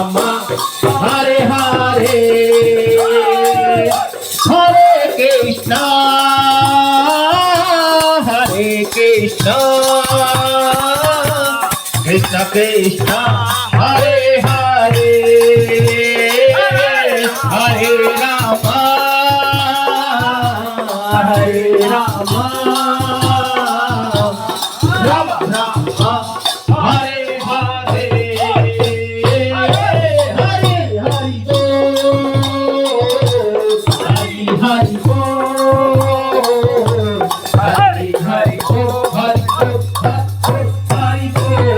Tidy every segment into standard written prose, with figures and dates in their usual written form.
Hare Hare Hare Krishna Hare Krishna Krishna Krishna Hare Hare Hare Rama Hare Rama Rama Rama Hare Hare Hari Hari Bol Hari Hari Bol Hari Hari Bol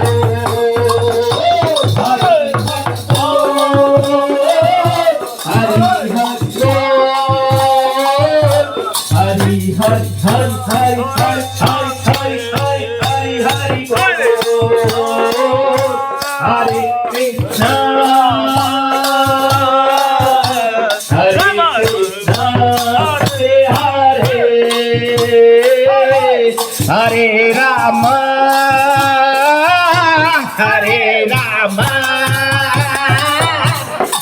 Hari Hari Hare Krishna Hare Krishna Hare Hare Rama Hare Rama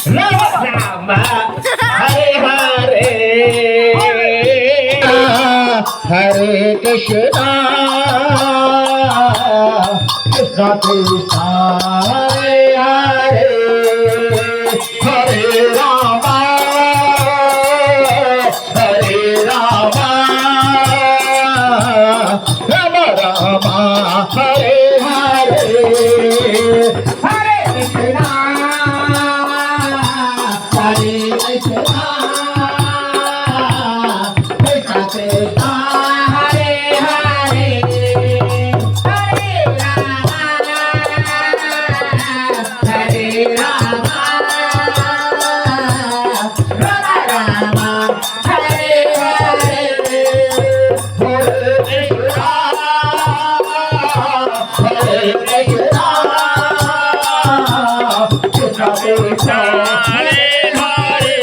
Rama Rama Hare Hare Hare Krishna Krishna Krishna Hare Hare Hare Rama Hare Rama Rama Rama Hare Hare Hare Krishna Hare Krishna Krishna Krishna Hare Hare Hare Rama Hare Rama Rama Rama Hare Hare Hare Krishna Hare Krishna Krishna Krishna Hare Hare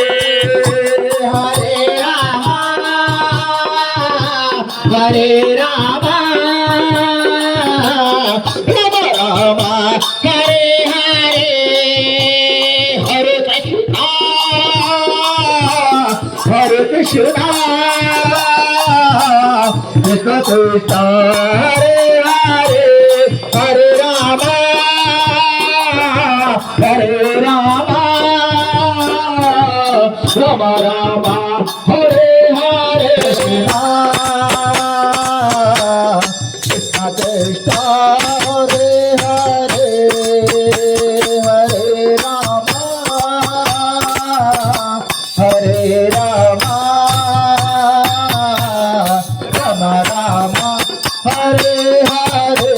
Hare Rama Hare Rama Rama Rama Hare Hare Hare Krishna Hare Krishna Krishna Krishna Hare Hare Hare Rama Hare Rama Rama Rama Hare Hare Krishna Krishna Hare Hare Hare Rama Hare Rama Rama Rama Hare